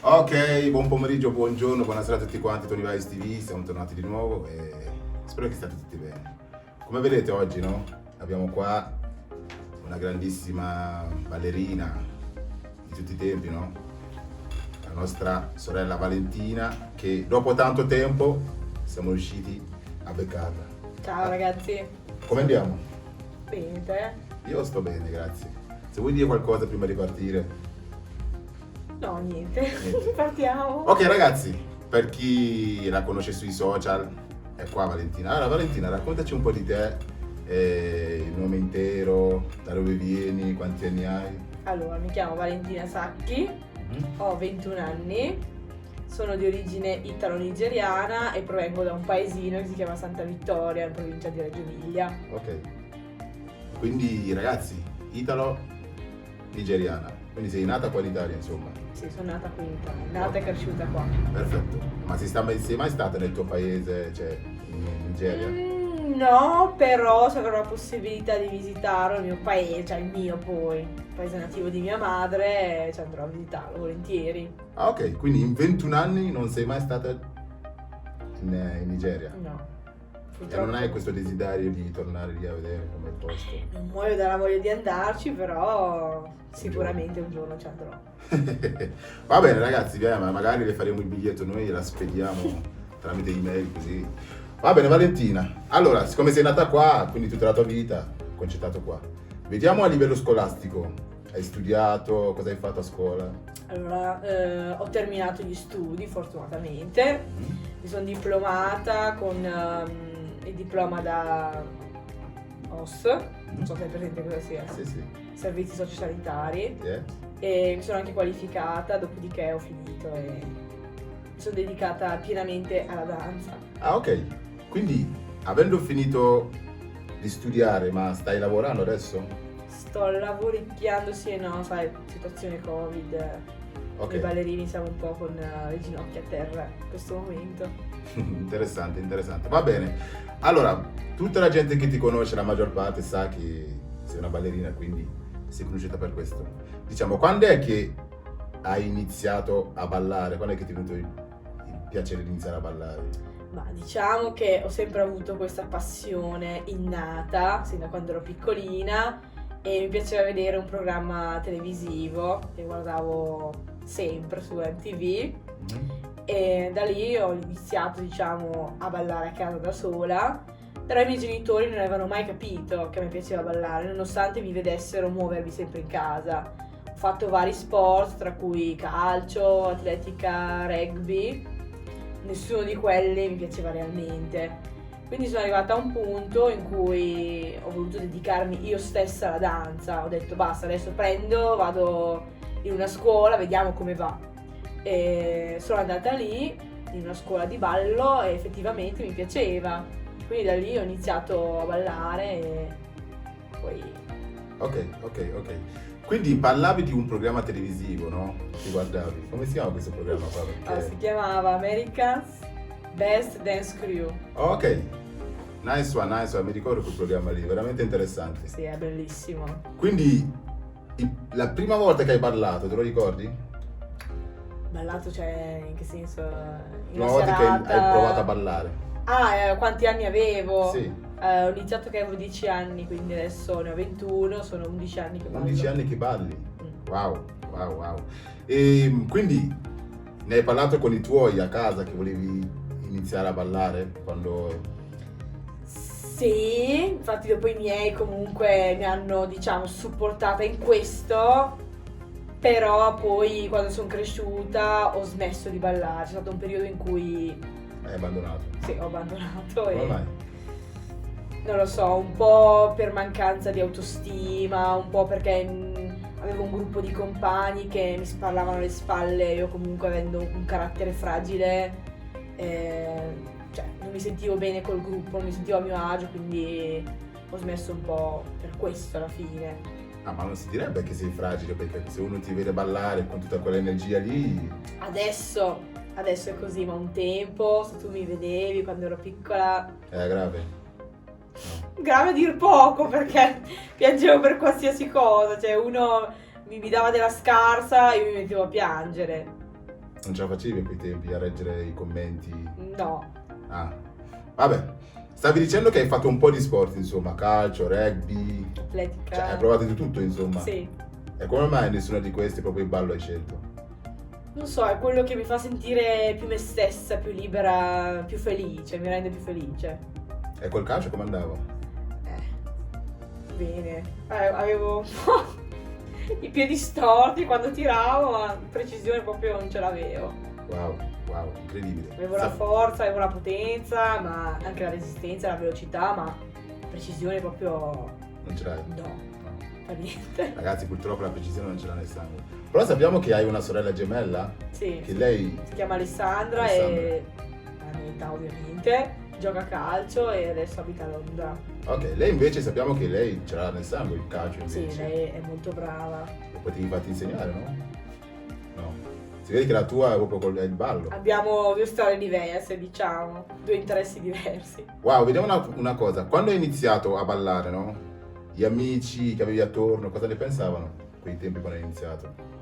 Ok, buon pomeriggio, buongiorno, buonasera a tutti quanti, Tony Vice TV, siamo tornati di nuovo e spero che stiate tutti bene. Come vedete oggi, no? Abbiamo qua una grandissima ballerina di tutti i tempi, no? La nostra sorella Valentina, che dopo tanto tempo siamo riusciti a beccarla. Ciao ragazzi. Come andiamo? Bene, te? Io sto bene, grazie. Se vuoi dire qualcosa prima di partire. No, niente. Partiamo. Ok ragazzi, per chi la conosce sui social, è qua Valentina. Allora Valentina, raccontaci un po' di te, il nome intero, da dove vieni, quanti anni hai? Allora, mi chiamo Valentina Sacchi, ho 21 anni, sono di origine italo-nigeriana e provengo da un paesino che si chiama Santa Vittoria, in provincia di Reggio Emilia. Ok. Quindi ragazzi, italo-nigeriana. Quindi sei nata qua in Italia, insomma. Sì, sono nata qui in Italia, nata e cresciuta qua. Perfetto. Ma sei mai stata nel tuo paese, cioè in Nigeria? No, però se avrò la possibilità di visitare il mio paese, cioè il mio poi, il paese nativo di mia madre, ci andrò a visitarlo volentieri. Ah ok, quindi in 21 anni non sei mai stata in Nigeria? No. E non hai questo desiderio di tornare lì a vedere come il posto? Non muoio dalla voglia di andarci, però sicuramente un giorno ci andrò. Va bene ragazzi, ma magari le faremo il biglietto noi e la spediamo tramite email così. Va bene Valentina, allora siccome sei nata qua, quindi tutta la tua vita concettato qua, vediamo a livello scolastico, hai studiato, cosa hai fatto a scuola? Allora, ho terminato gli studi fortunatamente, mi sono diplomata con il diploma da OS, non so se hai presente cosa sia, Sì. servizi sociosanitari, Yeah. e mi sono anche qualificata, dopodiché ho finito e mi sono dedicata pienamente alla danza. Ah ok, quindi avendo finito di studiare, ma stai lavorando adesso? Sto lavoricchiando sì e no, sai, situazione Covid, Ok. noi ballerini siamo un po' con le ginocchia a terra in questo momento. Interessante. Va bene. Allora, tutta la gente che ti conosce, la maggior parte sa che sei una ballerina, quindi sei conosciuta per questo. Diciamo, quando è che hai iniziato a ballare? Quando è che ti è venuto il piacere di iniziare a ballare? Ma diciamo che ho sempre avuto questa passione innata, sin da quando ero piccolina, e mi piaceva vedere un programma televisivo che guardavo sempre su MTV. E da lì ho iniziato, diciamo, a ballare a casa da sola, però i miei genitori non avevano mai capito che mi piaceva ballare, nonostante mi vedessero muovermi sempre in casa. Ho fatto vari sport, tra cui calcio, atletica, rugby, nessuno di quelli mi piaceva realmente. Quindi sono arrivata a un punto in cui ho voluto dedicarmi io stessa alla danza, ho detto basta, adesso vado in una scuola, vediamo come va. E sono andata lì in una scuola di ballo e effettivamente mi piaceva, quindi da lì ho iniziato a ballare e poi... Ok. Quindi parlavi di un programma televisivo, no? Che guardavi. Come si chiama questo programma qua? Perché... si chiamava America's Best Dance Crew. Ok. Nice one. Mi ricordo quel programma lì, veramente interessante. Sì, è bellissimo. Quindi, la prima volta che hai ballato, te lo ricordi? Ballato, cioè, in che senso? In La prima una volta che hai serata... provato a ballare. Quanti anni avevo? Sì. Ho iniziato che avevo 10 anni, quindi adesso ne ho 21, sono 11 anni che ballo. 11 anni che balli. Wow. E quindi ne hai parlato con i tuoi a casa che volevi iniziare a ballare quando... Sì, infatti dopo i miei comunque mi hanno, diciamo, supportata in questo, però poi quando sono cresciuta ho smesso di ballare, c'è stato un periodo in cui... Hai abbandonato. Sì, ho abbandonato Come e... mai? Non lo so, un po' per mancanza di autostima, un po' perché avevo un gruppo di compagni che mi sparlavano alle spalle, io comunque avendo un carattere fragile, cioè non mi sentivo bene col gruppo, non mi sentivo a mio agio, quindi ho smesso un po' per questo alla fine. Ah, ma non si direbbe che sei fragile, perché se uno ti vede ballare con tutta quell'energia lì... Adesso è così, ma un tempo, se tu mi vedevi quando ero piccola... È grave? Grave a dir poco, perché piangevo per qualsiasi cosa, cioè uno mi dava della scarsa e io mi mettevo a piangere. Non ce la facevi a quei tempi a reggere i commenti? No. Ah, vabbè. Stavi dicendo che hai fatto un po' di sport, insomma, calcio, rugby, Atletica. cioè hai provato di tutto, insomma. Sì. E come mai nessuno di questi proprio il ballo hai scelto? Non so, è quello che mi fa sentire più me stessa, più libera, più felice, mi rende più felice. E col calcio come andava? Bene. Avevo un po' i piedi storti quando tiravo, ma precisione proprio non ce l'avevo. Wow, incredibile. Avevo la forza, avevo la potenza, ma anche la resistenza, la velocità, ma precisione proprio Non ce l'hai? no, per niente. Ragazzi, purtroppo la precisione non ce l'ha nel sangue. Però sappiamo che hai una sorella gemella, Sì, che lei... si chiama Alessandra e ha un'età ovviamente, gioca a calcio e adesso abita a Londra. Ok, lei invece sappiamo che lei ce l'ha nel sangue il calcio invece. Sì, lei è molto brava. E potevi farti insegnare, no? No. Si vede che la tua è proprio il ballo. Abbiamo due storie diverse, diciamo, due interessi diversi. Wow, vediamo una cosa. Quando hai iniziato a ballare, no? Gli amici che avevi attorno, cosa ne pensavano quei tempi quando hai iniziato?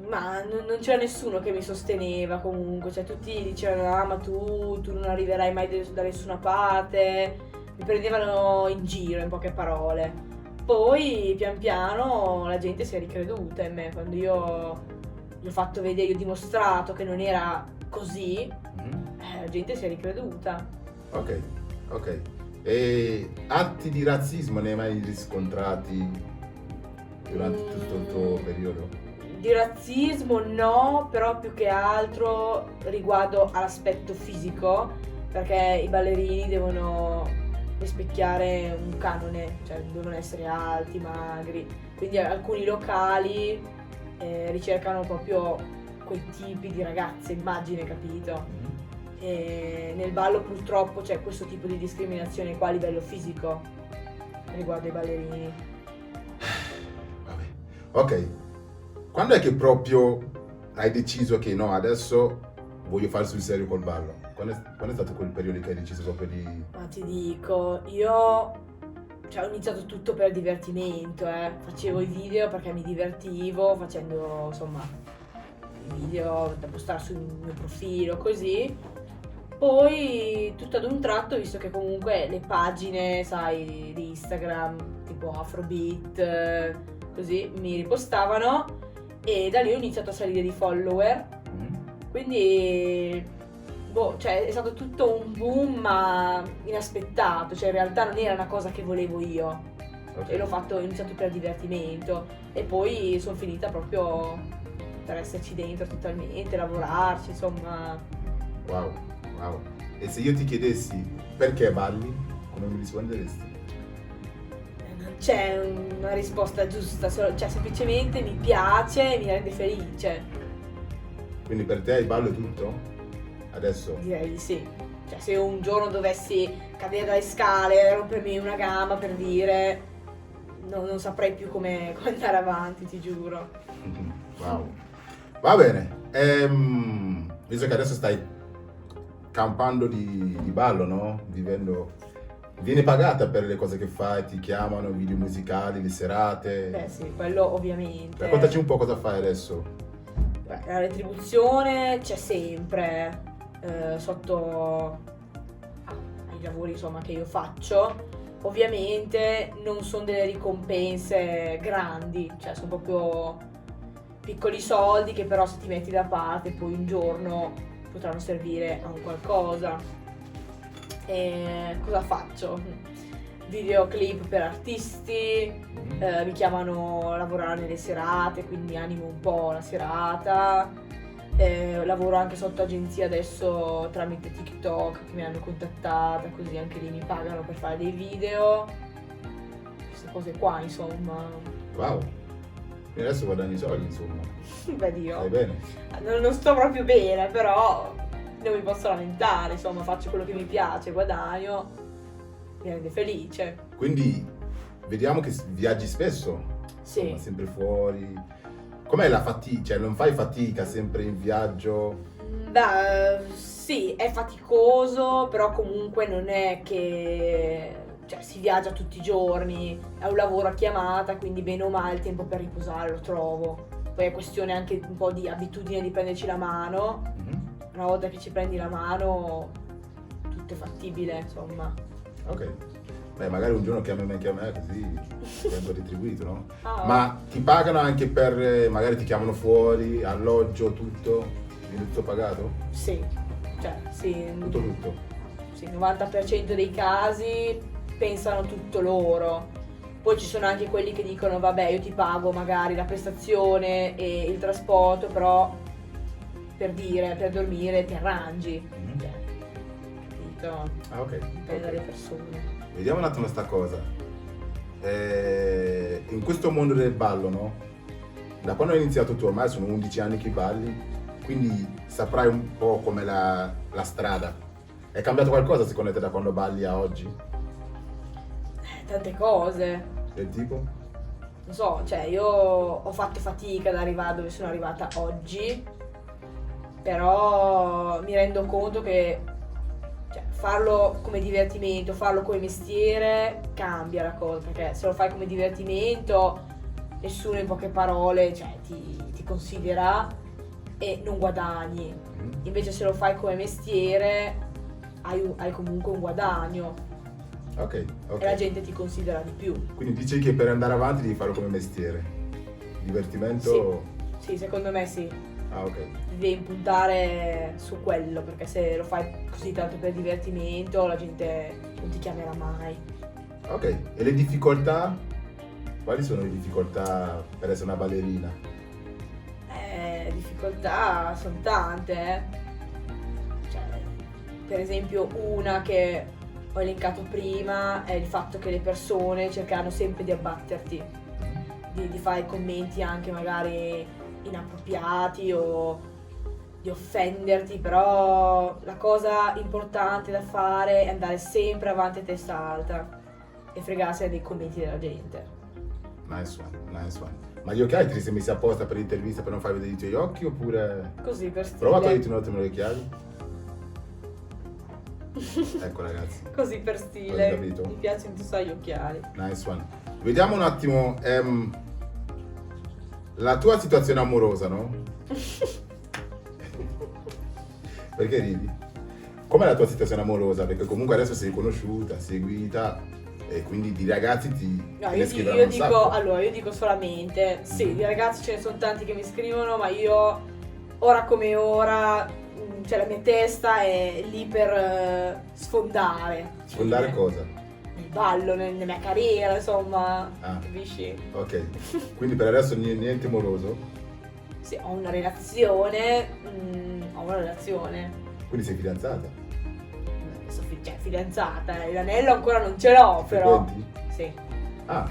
Ma non c'era nessuno che mi sosteneva comunque, cioè tutti dicevano ah ma tu non arriverai mai da nessuna parte, mi prendevano in giro in poche parole. Poi pian piano la gente si è ricreduta in me, quando io gli ho fatto vedere, gli ho dimostrato che non era così, Mhm. la gente si è ricreduta. Ok. E atti di razzismo ne hai mai riscontrati durante tutto il tuo periodo? Di razzismo no, però più che altro riguardo all'aspetto fisico, perché i ballerini devono rispecchiare un canone, cioè devono essere alti, magri, quindi alcuni locali ricercano proprio quei tipi di ragazze, immagine, capito? E nel ballo purtroppo c'è questo tipo di discriminazione qua a livello fisico riguardo ai ballerini. Vabbè. Ok. Quando è che proprio hai deciso che no, adesso voglio fare sul serio col ballo? Quando è stato quel periodo che hai deciso proprio di... Ma ti dico, io cioè, ho iniziato tutto per divertimento, facevo i video perché mi divertivo facendo insomma i video da postare sul mio profilo, così. Poi tutto ad un tratto, visto che comunque le pagine, sai, di Instagram, tipo Afrobeat, così, mi ripostavano e da lì ho iniziato a salire di follower. Quindi cioè è stato tutto un boom ma inaspettato, cioè in realtà non era una cosa che volevo io. Ok. E ho iniziato per divertimento e poi sono finita proprio per esserci dentro totalmente, lavorarci, insomma. Wow. E se io ti chiedessi perché balli, come mi risponderesti? Non c'è una risposta giusta, cioè semplicemente mi piace e mi rende felice. Quindi per te il ballo è tutto? Adesso? Direi di sì. Cioè se un giorno dovessi cadere dalle scale, rompermi una gamba per dire, non saprei più come andare avanti, ti giuro. Wow. Va bene. Visto che adesso stai campando di ballo, no? Viene pagata per le cose che fai, ti chiamano, video musicali, le serate. Beh sì, quello ovviamente. Raccontaci un po' cosa fai adesso. Beh, la retribuzione c'è sempre sotto ai lavori insomma che io faccio. Ovviamente non sono delle ricompense grandi, cioè sono proprio piccoli soldi che però se ti metti da parte poi un giorno potranno servire a un qualcosa. E cosa faccio? Videoclip per artisti, mi chiamano a lavorare nelle serate, quindi animo un po' la serata. Lavoro anche sotto agenzia adesso tramite TikTok che mi hanno contattata, così anche lì mi pagano per fare dei video. Queste cose qua, insomma. Wow. E adesso guadagni soldi, insomma. Beh Dio. Stai bene? Non sto proprio bene, però non mi posso lamentare, insomma, faccio quello che mi piace, guadagno, mi rende felice. Quindi vediamo che viaggi spesso. Sì. Insomma, sempre fuori. Com'è la fatica? Cioè, non fai fatica sempre in viaggio? Beh, sì, è faticoso, però comunque non è che cioè, si viaggia tutti i giorni, è un lavoro a chiamata, quindi bene o male il tempo per riposare lo trovo. poi è questione anche un po' di abitudine di prenderci la mano. Una volta che ci prendi la mano tutto è fattibile, insomma. Ok. Beh, magari un giorno chiami me così vengo retribuito, no? Ah, Ma ti pagano anche per, magari ti chiamano fuori, alloggio, tutto? Viene tutto pagato? sì, cioè sì, Tutto. sì, il 90% dei casi pensano tutto loro. Poi ci sono anche quelli che dicono vabbè, io ti pago magari la prestazione e il trasporto, però per dormire ti arrangi. Mhm. Cioè, capito? Ah, ok. Dipende dalle persone. Vediamo un attimo sta cosa. In questo mondo del ballo, no? Da quando hai iniziato tu, ormai sono 11 anni che balli, quindi saprai un po' come la strada. È cambiato qualcosa secondo te da quando balli a oggi? Tante cose. Del tipo? Non so, cioè io ho fatto fatica ad arrivare dove sono arrivata oggi, però mi rendo conto che cioè, farlo come divertimento, farlo come mestiere cambia la cosa, perché se lo fai come divertimento nessuno in poche parole cioè, ti considera e non guadagni. Invece se lo fai come mestiere hai comunque un guadagno Ok, e ok. la gente ti considera di più. Quindi dici che per andare avanti devi farlo come mestiere. Divertimento? Sì, secondo me sì. Ah, ok. Devi puntare su quello, perché se lo fai così tanto per divertimento la gente non ti chiamerà mai. Ok, e le difficoltà? Quali sono le difficoltà per essere una ballerina? Difficoltà sono tante, eh. Cioè, per esempio una che ho elencato prima è il fatto che le persone cercano sempre di abbatterti, di fare commenti anche magari inappropriati o di offenderti, però la cosa importante da fare è andare sempre avanti a testa alta e fregarsene dei commenti della gente. Nice one. Ma gli occhiali te li sei messi apposta per l'intervista per non far vedere i tuoi occhi oppure... Così per stile. Prova a toglierti un attimo gli occhiali. Ecco ragazzi, Così per stile. Hai capito? Mi piace indossare gli occhiali. nice one. Vediamo un attimo la tua situazione amorosa, no? Perché ridi? Com'è la tua situazione amorosa? Perché comunque adesso sei conosciuta, seguita e quindi di ragazzi No, te io ne scriveranno io un dico, sacco. allora, io dico solamente, sì, di ragazzi ce ne sono tanti che mi scrivono, ma io, ora come ora, cioè la mia testa è lì per sfondare. Sfondare Cioè, cosa? nel ballo, nella mia carriera, insomma, Ah. capisci? Ok, quindi per adesso niente moroso? Sì, ho una relazione, Quindi sei fidanzata? adesso cioè fidanzata, l'anello ancora non ce l'ho, però. Frequenti? Sì. Ah,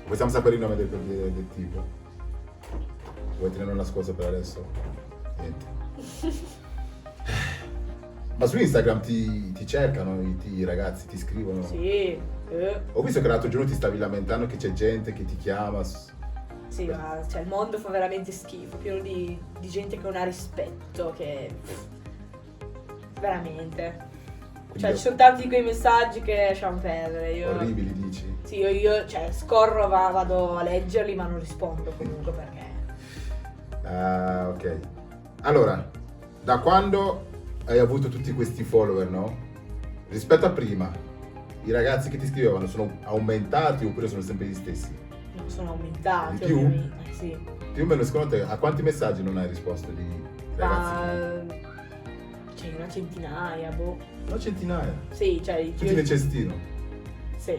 possiamo sapere il nome del tipo? Vuoi tenerlo nascosto per adesso? Niente. Ma su Instagram ti cercano i ragazzi, ti scrivono? Sì. Ho visto che l'altro giorno ti stavi lamentando che c'è gente che ti chiama. Sì, ma cioè, il mondo fa veramente schifo, pieno di gente che non ha rispetto, che veramente. Quindi Cioè, ci sono tanti di quei messaggi che lasciamo perdere. Io, orribili, dici? sì, io cioè, scorro, vado a leggerli, ma non rispondo comunque perché. Ah, ok. Allora, da quando hai avuto tutti questi follower, no? Rispetto a prima, i ragazzi che ti scrivevano sono aumentati oppure sono sempre gli stessi? Non sono aumentati, Di più? ovviamente. Sì. Più o meno secondo te a quanti messaggi non hai risposto di ragazzi? Ma c'è una centinaia, boh. Una centinaia. Sì, cioè. Tutti nel cestino. Sì,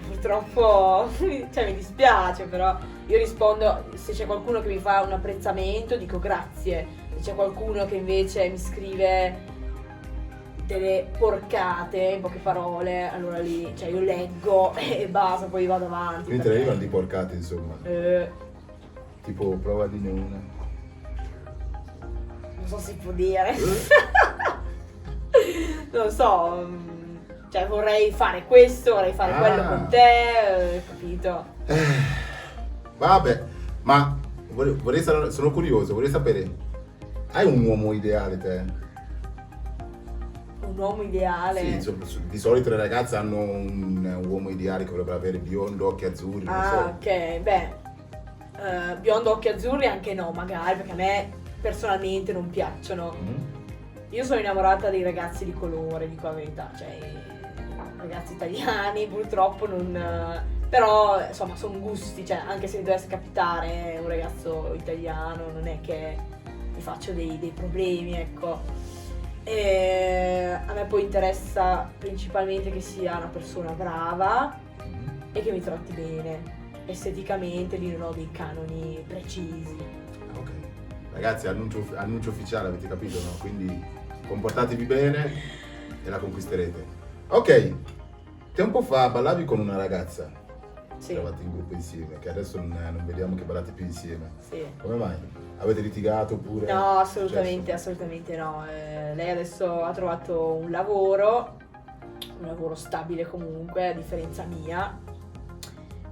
purtroppo cioè, mi dispiace, però io rispondo, se c'è qualcuno che mi fa un apprezzamento dico grazie, se c'è qualcuno che invece mi scrive delle porcate, in poche parole, allora lì, cioè io leggo e basta, poi vado avanti. Quindi te ne arrivano di porcate, insomma. Tipo, prova a dirne una. Non so se si può dire. Non so, cioè vorrei fare questo, vorrei fare quello con te, capito? Vabbè, ma sono curioso, vorrei sapere, hai un uomo ideale te? Un uomo ideale. Sì, di solito le ragazze hanno un uomo ideale che vorrebbero avere biondo, occhi azzurri, non so. Ah, ok, beh. biondo occhi azzurri anche no, magari, perché a me personalmente non piacciono. Io sono innamorata dei ragazzi di colore, dico la verità, cioè i ragazzi italiani purtroppo non... però insomma sono gusti, cioè anche se mi dovesse capitare un ragazzo italiano non è che mi faccio dei problemi, ecco. E a me poi interessa principalmente che sia una persona brava e che mi tratti bene. Esteticamente lì non ho dei canoni precisi. Ok. Ragazzi, annuncio ufficiale, avete capito, no? Quindi comportatevi bene e la conquisterete. Ok, tempo fa ballavi con una ragazza. Sì. Eravate in gruppo insieme, che adesso non vediamo che ballate più insieme. Sì. Come mai? Avete litigato oppure? No, assolutamente no. Lei adesso ha trovato un lavoro stabile comunque, a differenza mia.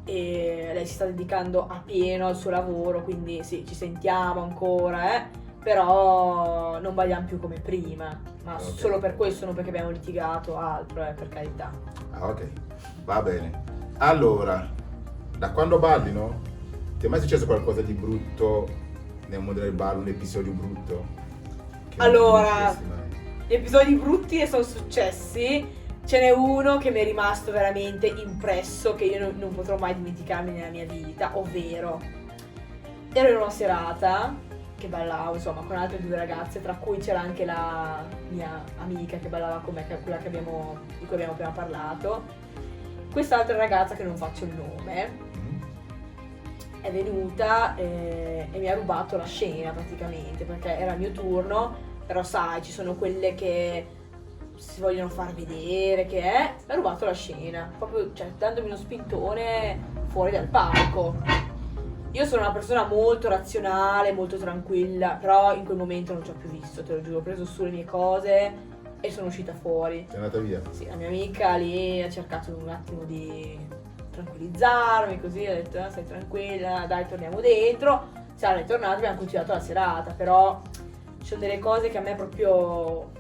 E lei si sta dedicando a pieno al suo lavoro, quindi sì, ci sentiamo ancora, però non balliamo più come prima. Ma Okay. solo per questo, non perché abbiamo litigato, altro, per carità. Ah, ok, va bene. Allora, da quando balli, no? Ti è mai successo qualcosa di brutto nel mondo del ballo, un episodio brutto? Che non Allora, dimenticheresti mai? gli episodi brutti ne sono successi. Ce n'è uno che mi è rimasto veramente impresso, che io non potrò mai dimenticarmi nella mia vita, ovvero ero in una serata che ballavo insomma con altre due ragazze, tra cui c'era anche la mia amica che ballava con me, quella di cui abbiamo appena parlato. Quest'altra ragazza, che non faccio il nome, è venuta e mi ha rubato la scena praticamente, perché era il mio turno, però sai, ci sono quelle che si vogliono far vedere, mi ha rubato la scena, proprio, cioè, dandomi uno spintone fuori dal palco. Io sono una persona molto razionale, molto tranquilla, però in quel momento non ci ho più visto, te lo giuro, ho preso su le mie cose e sono uscita fuori. Sei andata via? Sì, la mia amica lì ha cercato un attimo di tranquillizzarmi, così ha detto stai tranquilla, dai, torniamo dentro. Siamo ritornati, abbiamo continuato la serata, però ci sono delle cose che a me proprio,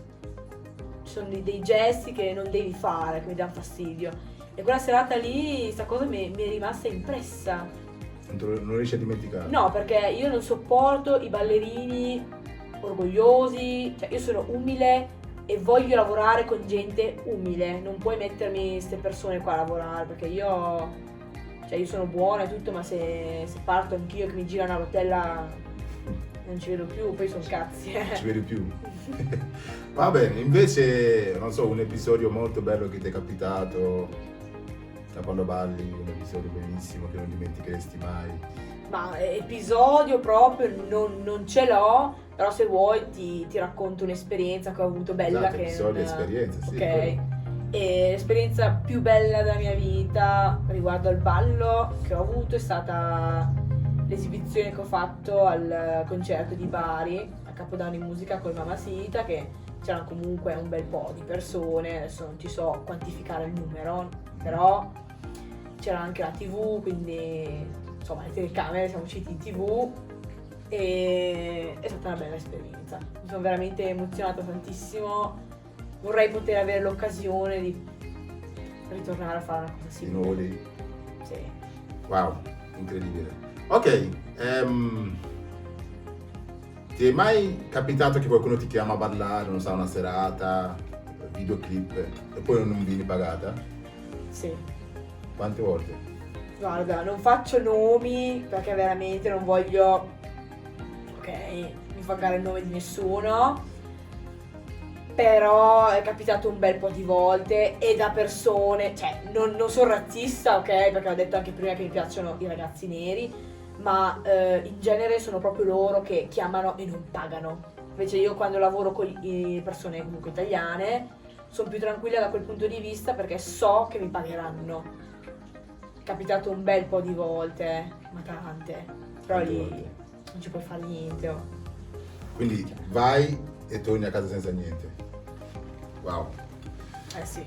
ci sono dei gesti che non devi fare, che mi danno fastidio. E quella serata lì, sta cosa mi è rimasta impressa. Non riesci a dimenticare? No, perché io non sopporto i ballerini orgogliosi, cioè io sono umile e voglio lavorare con gente umile, non puoi mettermi queste persone qua a lavorare, perché io sono buona e tutto, ma se parto anch'io che mi gira una rotella non ci vedo più, poi sono cazzi. Ci vedi più? Va bene, invece, non so, un episodio molto bello che ti è capitato da quando balli, un episodio bellissimo che non dimenticheresti mai. Ma episodio proprio non ce l'ho, però se vuoi ti racconto un'esperienza che ho avuto bella. Esatto, che episodio, non- esperienze, sì. Ok. quello. E l'esperienza più bella della mia vita riguardo al ballo che ho avuto è stata l'esibizione che ho fatto al concerto di Bari, a Capodanno in musica con Mamacita, che c'erano comunque un bel po' di persone, adesso non ti so quantificare il numero, però c'era anche la TV, quindi insomma le telecamere, siamo usciti in TV e è stata una bella esperienza. Mi sono veramente emozionata tantissimo. Vorrei poter avere l'occasione di ritornare a fare una cosa Di simile. nuovo lì. Sì. Wow, incredibile. Ok, ti è mai capitato che qualcuno ti chiama a ballare, non so, una serata, videoclip, e poi non vieni pagata? Sì. Quante volte? Guarda, non faccio nomi perché veramente non voglio, ok, infangare il nome di nessuno, però è capitato un bel po' di volte e da persone, cioè non sono razzista, ok, perché ho detto anche prima che mi piacciono i ragazzi neri, ma in genere sono proprio loro che chiamano e non pagano. Invece io quando lavoro con le persone comunque italiane sono più tranquilla da quel punto di vista perché so che mi pagheranno. È capitato un bel po' di volte, ma tante, però Quante lì volte? non ci puoi fare niente. Oh. Quindi vai e torni a casa senza niente. Wow. Eh sì.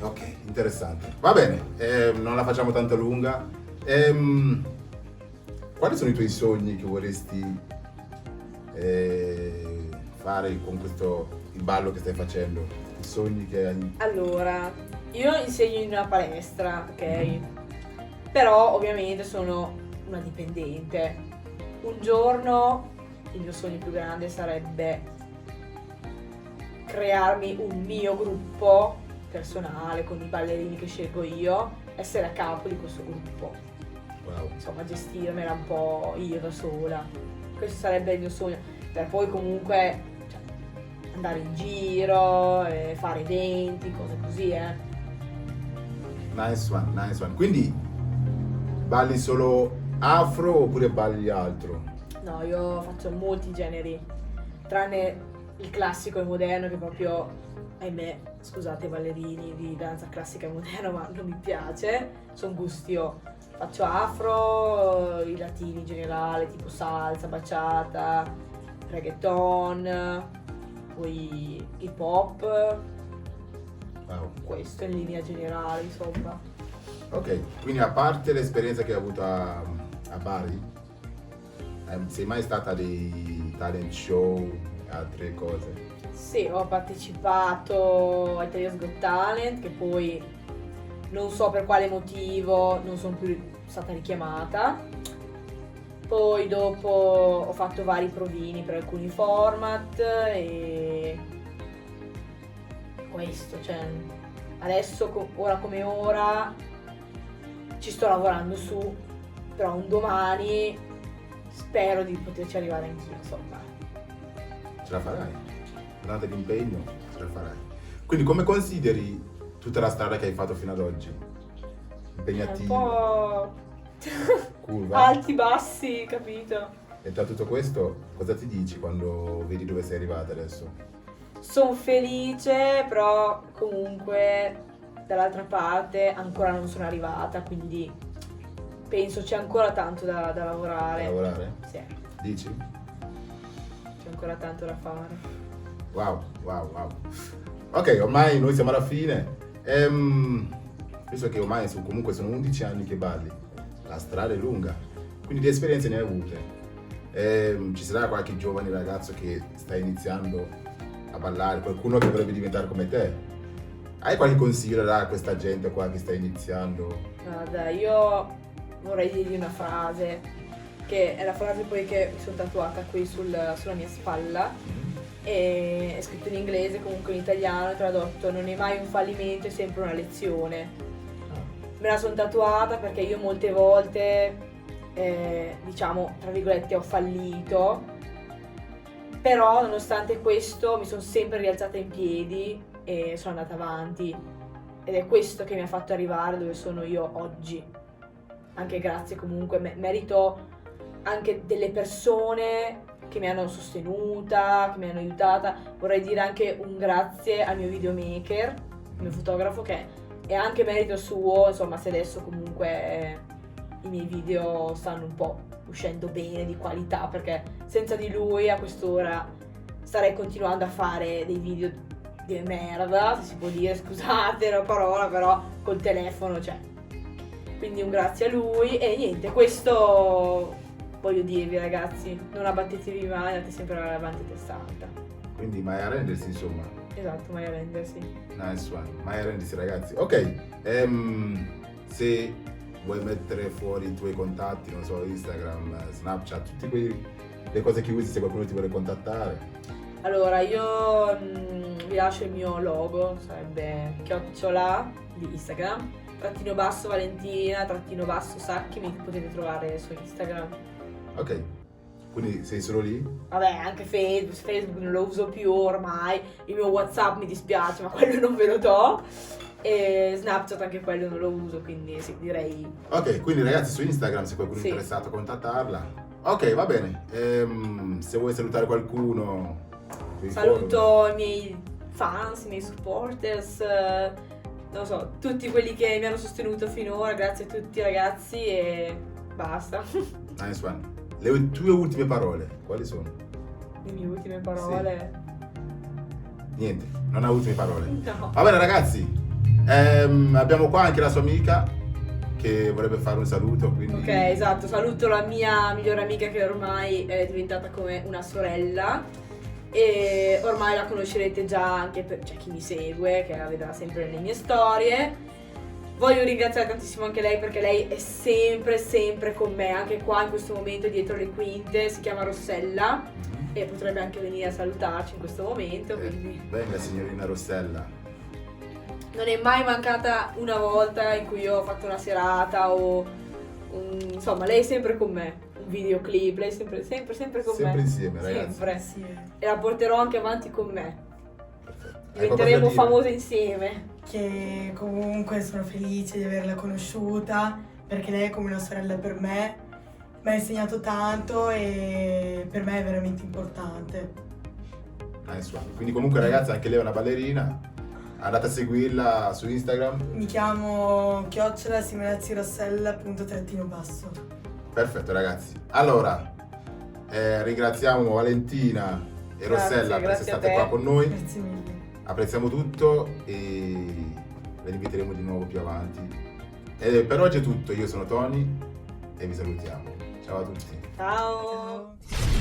Ok, interessante. Va bene, non la facciamo tanto lunga. Quali sono i tuoi sogni che vorresti fare con il ballo che stai facendo? I sogni che hai? Allora, io insegno in una palestra, ok? Però ovviamente sono una dipendente. Un giorno il mio sogno più grande sarebbe crearmi un mio gruppo personale con i ballerini che scelgo io, essere a capo di questo gruppo. Wow. Insomma, gestirmela un po' io da sola. Questo sarebbe il mio sogno. Per poi comunque andare in giro, fare eventi, cose così, Nice one, nice one. Quindi balli solo afro oppure balli altro? No, io faccio molti generi, tranne il classico e moderno che proprio, ahimè, scusate i ballerini di danza classica e moderna, ma non mi piace, sono gusti io. Faccio afro, i latini in generale, tipo salsa, bachata, reggaeton, poi hip hop, Wow. questo in linea generale, insomma. Ok, quindi a parte l'esperienza che hai avuto a Bari, sei mai stata a dei talent show e altre cose? Sì, ho partecipato a Italia's Got Talent, che poi non so per quale motivo non sono più stata richiamata. Poi dopo ho fatto vari provini per alcuni format e questo, cioè adesso ora come ora ci sto lavorando su, però un domani spero di poterci arrivare anch'io, insomma. Ce la farai? Durante l'impegno ce la farai. Quindi come consideri tutta la strada che hai fatto fino ad oggi? È un Impegnativo, po' curva. alti, bassi, capito? E tra tutto questo, cosa ti dici quando vedi dove sei arrivata adesso? Sono felice, però comunque dall'altra parte ancora non sono arrivata, quindi penso c'è ancora tanto da A lavorare. lavorare? Sì, Dici? c'è ancora tanto da fare. Wow, wow, wow. Ok, ormai noi siamo alla fine. Penso che ormai comunque sono 11 anni che balli. La strada è lunga, quindi di esperienze ne hai avute. Ci sarà qualche giovane ragazzo che sta iniziando a ballare, qualcuno che vorrebbe diventare come te? Hai qualche consiglio da dare a questa gente qua che sta iniziando? Guarda, io vorrei dirgli una frase, che è la frase poi che mi sono tatuata qui sulla mia spalla, e è scritto in inglese, comunque in italiano è tradotto: non è mai un fallimento, è sempre una lezione. Me la sono tatuata perché io molte volte, diciamo, tra virgolette, ho fallito, però nonostante questo mi sono sempre rialzata in piedi e sono andata avanti, ed è questo che mi ha fatto arrivare dove sono io oggi. Anche grazie comunque, merito anche delle persone che mi hanno sostenuta, che mi hanno aiutata. Vorrei dire anche un grazie al mio videomaker, il mio fotografo, che è anche merito suo, insomma, se adesso comunque i miei video stanno un po' uscendo bene, di qualità, perché senza di lui a quest'ora starei continuando a fare dei video di merda, se si può dire, scusate la parola, però col telefono, cioè. Quindi un grazie a lui e niente, questo voglio dirvi, ragazzi, non abbattetevi mai, andate sempre avanti a testa alta. Quindi mai a rendersi, insomma. Esatto, mai arrendersi. Nice one, mai arrendersi ragazzi. Ok, se vuoi mettere fuori i tuoi contatti, non so, Instagram, Snapchat, tutte le cose che usi se qualcuno ti vuole contattare. Allora, io vi lascio il mio logo, sarebbe chiocciola di Instagram, _ Valentina, _ Sacchi, mi potete trovare su Instagram. Ok, quindi sei solo lì? Vabbè, anche Facebook non lo uso più ormai, il mio WhatsApp mi dispiace, ma quello non ve lo do. E Snapchat anche quello non lo uso, quindi sì, direi. Ok, quindi ragazzi su Instagram se qualcuno Sì. è interessato a contattarla. Ok, va bene. Se vuoi salutare qualcuno, vi Saluto i miei fans, i miei supporters, non so, tutti quelli che mi hanno sostenuto finora, grazie a tutti ragazzi e basta. Nice one. Le tue ultime parole, quali sono? Le mie ultime parole. Niente, non ha ultime parole. No. Va bene ragazzi, abbiamo qua anche la sua amica che vorrebbe fare un saluto, quindi... Ok, esatto, saluto la mia migliore amica che ormai è diventata come una sorella e ormai la conoscerete già anche per chi mi segue, che la vedrà sempre nelle mie storie. Voglio ringraziare tantissimo anche lei perché lei è sempre con me, anche qua in questo momento dietro le quinte, si chiama Rossella e potrebbe anche venire a salutarci in questo momento, quindi Venga signorina Rossella. non è mai mancata una volta in cui io ho fatto una serata o insomma, lei è sempre con me, un videoclip, lei è sempre con me. Sempre insieme, ragazzi. Sempre. Sì. E la porterò anche avanti con me. Perfetto. Hai Diventeremo qualcosa da dire? famose insieme. Che comunque sono felice di averla conosciuta perché lei è come una sorella per me, mi ha insegnato tanto e per me è veramente importante. Nice one. Quindi comunque ragazzi, anche lei è una ballerina, andate a seguirla su Instagram. Mi chiamo @simonazzirossella._. Perfetto ragazzi. Allora, ringraziamo Valentina e Grazie, Rossella per grazie essere a state te. qua con noi. Grazie mille. Apprezziamo tutto e ve li inviteremo di nuovo più avanti. E per oggi è tutto, io sono Tony e vi salutiamo. Ciao a tutti. Ciao. Ciao.